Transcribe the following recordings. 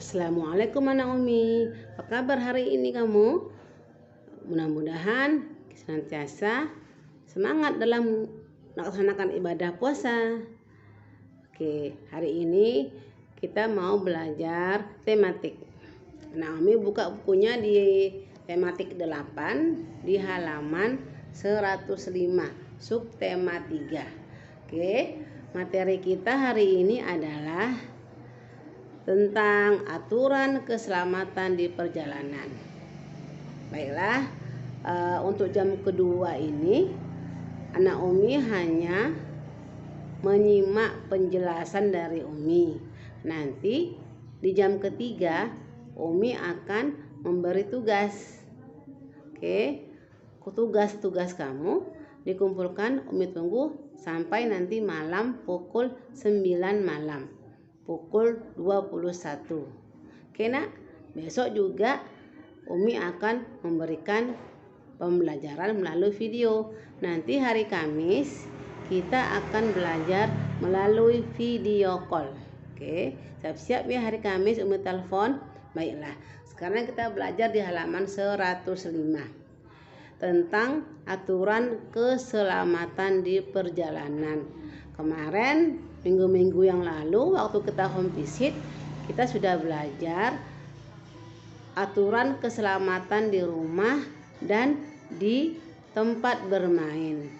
Assalamualaikum anak Umi. Apa kabar hari ini kamu? Mudah-mudahan senantiasa semangat dalam melaksanakan ibadah puasa. Oke, hari ini kita mau belajar tematik. Nah, Umi buka bukunya di tematik 8 di halaman 105, subtema 3. Oke, materi kita hari ini adalah tentang aturan keselamatan di perjalanan. Baiklah, untuk jam kedua ini anak Umi hanya menyimak penjelasan dari Umi. Nanti di jam ketiga Umi akan memberi tugas. Oke, tugas-tugas kamu dikumpulkan Umi tunggu sampai nanti malam pukul 9 malam. Pukul 21. Oke nak, besok juga Umi akan memberikan pembelajaran melalui video. Nanti hari Kamis kita akan belajar melalui video call. Oke, siap-siap ya hari Kamis Umi telepon. Baiklah, sekarang kita belajar di halaman 105 tentang aturan keselamatan di perjalanan. Kemarin minggu-minggu yang lalu waktu kita home visit, kita sudah belajar aturan keselamatan di rumah dan di tempat bermain.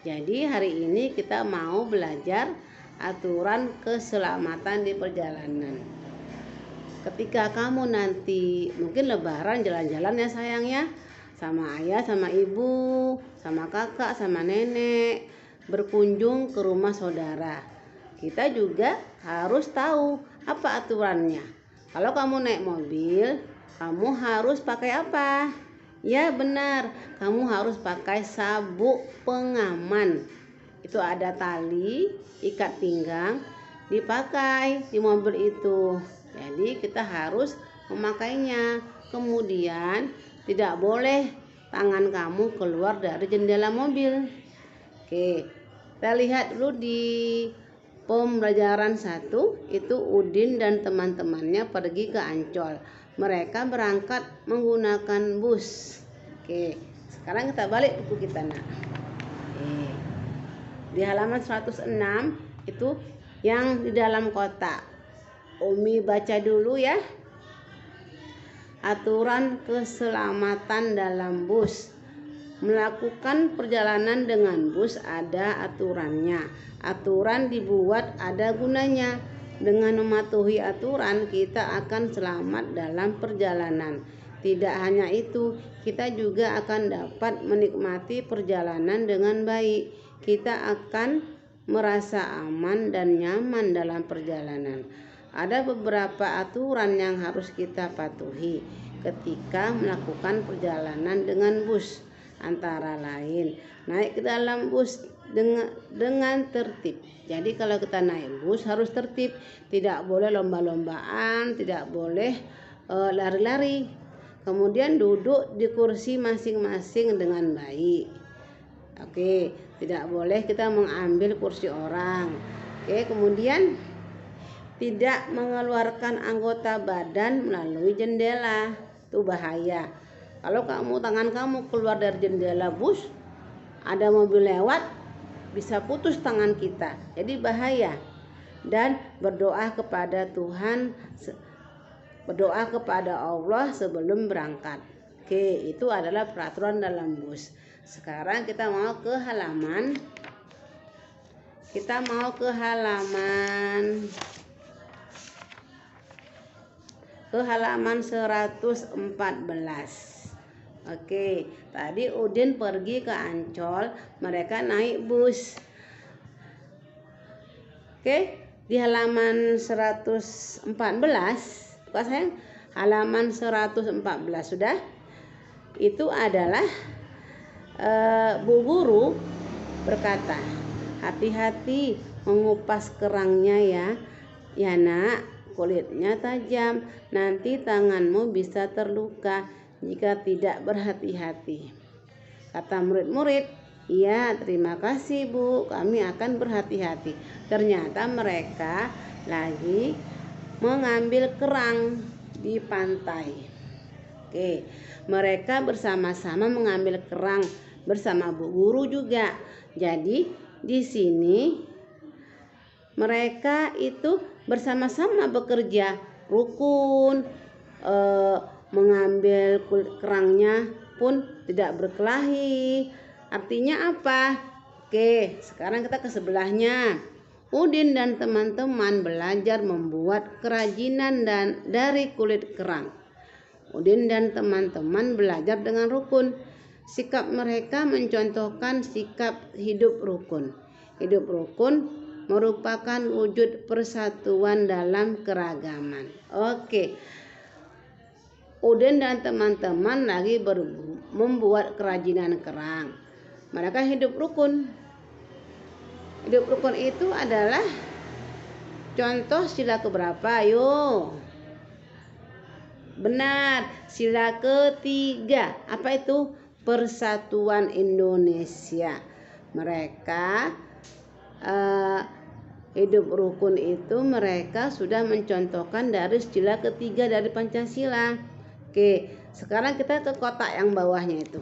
Jadi hari ini kita mau belajar aturan keselamatan di perjalanan. Ketika kamu nanti mungkin lebaran jalan-jalan ya sayang ya, sama ayah, sama ibu, sama kakak, sama nenek, berkunjung ke rumah saudara. Kita juga harus tahu apa aturannya. Kalau kamu naik mobil, kamu harus pakai apa? Ya benar, kamu harus pakai sabuk pengaman. Itu ada tali, ikat pinggang, dipakai di mobil itu. Jadi kita harus memakainya. Kemudian tidak boleh tangan kamu keluar dari jendela mobil. Oke, kita lihat dulu di pembelajaran 1 itu Udin dan teman-temannya pergi ke Ancol. Mereka berangkat menggunakan bus. Oke, sekarang kita balik buku kita nak. Oke, di halaman 106 itu yang di dalam kotak. Umi baca dulu ya. Aturan keselamatan dalam bus. Melakukan perjalanan dengan bus ada aturannya. Aturan dibuat ada gunanya. Dengan mematuhi aturan kita akan selamat dalam perjalanan. Tidak hanya itu, kita juga akan dapat menikmati perjalanan dengan baik. Kita akan merasa aman dan nyaman dalam perjalanan. Ada beberapa aturan yang harus kita patuhi ketika melakukan perjalanan dengan bus. Antara lain naik ke dalam bus dengan tertib. Jadi kalau kita naik bus harus tertib, tidak boleh lomba-lombaan, tidak boleh lari-lari. Kemudian duduk di kursi masing-masing dengan baik. Oke, tidak boleh kita mengambil kursi orang. Oke, kemudian tidak mengeluarkan anggota badan melalui jendela. Itu bahaya. Kalau tangan kamu keluar dari jendela bus, ada mobil lewat, bisa putus tangan kita. Jadi bahaya. Dan berdoa kepada Tuhan, berdoa kepada Allah sebelum berangkat. Oke, itu adalah peraturan dalam bus. Sekarang kita mau ke halaman. Kita mau ke halaman 114. Oke, tadi Udin pergi ke Ancol, mereka naik bus. Oke, di halaman 114, bukan sayang, halaman 114 sudah. Itu adalah Bu Guru berkata, hati-hati mengupas kerangnya ya. Ya nak, kulitnya tajam, nanti tanganmu bisa terluka jika tidak berhati-hati. Kata murid-murid, iya terima kasih Bu, kami akan berhati-hati. Ternyata mereka lagi mengambil kerang di pantai. Oke, mereka bersama-sama mengambil kerang bersama Bu Guru juga. Jadi di sini mereka itu bersama-sama bekerja rukun, mengambil kulit kerangnya pun tidak berkelahi. Artinya apa? Oke, sekarang kita ke sebelahnya. Udin dan teman-teman belajar membuat kerajinan dari kulit kerang. Udin dan teman-teman belajar dengan rukun. Sikap mereka mencontohkan sikap hidup rukun. Hidup rukun merupakan wujud persatuan dalam keragaman. Oke. Udin dan teman-teman lagi membuat kerajinan kerang. Mereka hidup rukun. Hidup rukun itu adalah contoh sila keberapa? Ayo. Benar, sila ketiga. Apa itu? Persatuan Indonesia. Mereka hidup rukun itu mereka sudah mencontohkan dari sila ketiga dari Pancasila. Oke, sekarang kita ke kotak yang bawahnya itu.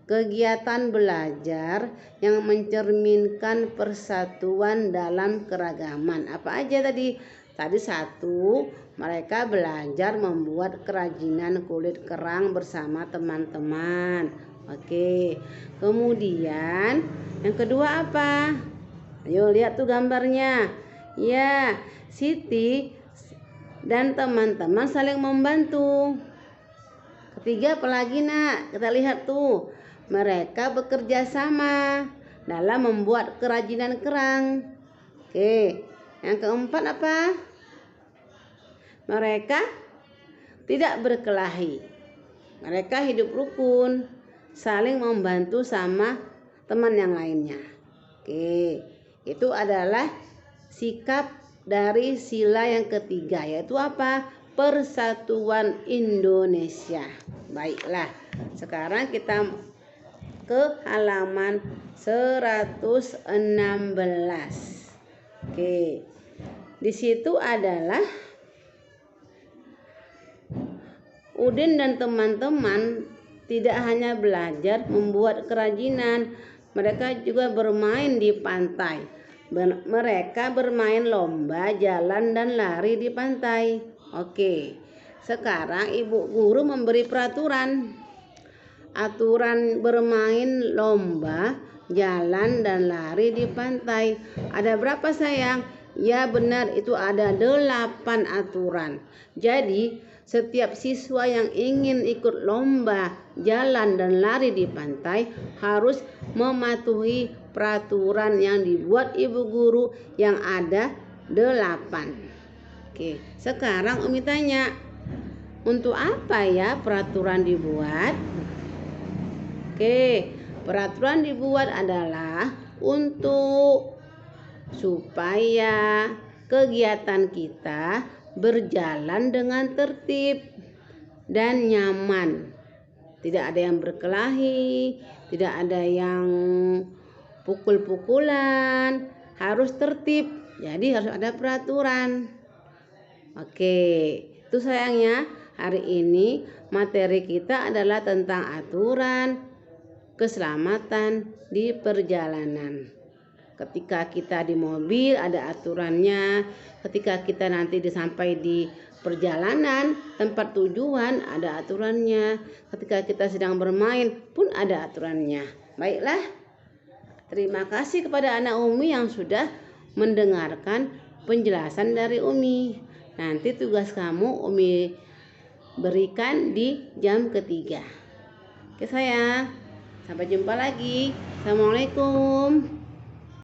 Kegiatan belajar yang mencerminkan persatuan dalam keragaman. Apa aja tadi? Tadi satu, mereka belajar membuat kerajinan kulit kerang bersama teman-teman. Oke. Kemudian yang kedua apa? Ayo lihat tuh gambarnya. Ya, Siti dan teman-teman saling membantu. Ketiga apalagi nak? Kita lihat tuh. Mereka bekerja sama dalam membuat kerajinan kerang. Oke. Yang keempat apa? Mereka tidak berkelahi. Mereka hidup rukun, saling membantu sama teman yang lainnya. Oke. Itu adalah sikap dari sila yang ketiga, yaitu apa? Persatuan Indonesia. Baiklah, sekarang kita ke halaman 116. Oke. Di situ adalah Udin dan teman-teman tidak hanya belajar membuat kerajinan, mereka juga bermain di pantai. Mereka bermain lomba, jalan, dan lari di pantai. Oke, sekarang Ibu Guru memberi peraturan. Aturan bermain lomba, jalan, dan lari di pantai. Ada berapa sayang? Ya benar, itu ada 8 aturan. Jadi setiap siswa yang ingin ikut lomba, jalan, dan lari di pantai harus mematuhi peraturan yang dibuat Ibu Guru yang ada 8. Oke, sekarang Umi tanya, untuk apa ya peraturan dibuat? Oke, peraturan dibuat adalah untuk supaya kegiatan kita berjalan dengan tertib dan nyaman. Tidak ada yang berkelahi, tidak ada yang pukul-pukulan, harus tertib. Jadi harus ada peraturan. Oke, itu sayangnya hari ini materi kita adalah tentang aturan keselamatan di perjalanan. Ketika kita di mobil ada aturannya, ketika kita nanti sampai di perjalanan tempat tujuan ada aturannya, ketika kita sedang bermain pun ada aturannya. Baiklah, terima kasih kepada anak Umi yang sudah mendengarkan penjelasan dari Umi. Nanti tugas kamu Umi berikan di jam ketiga. Oke sayang, sampai jumpa lagi. Assalamualaikum.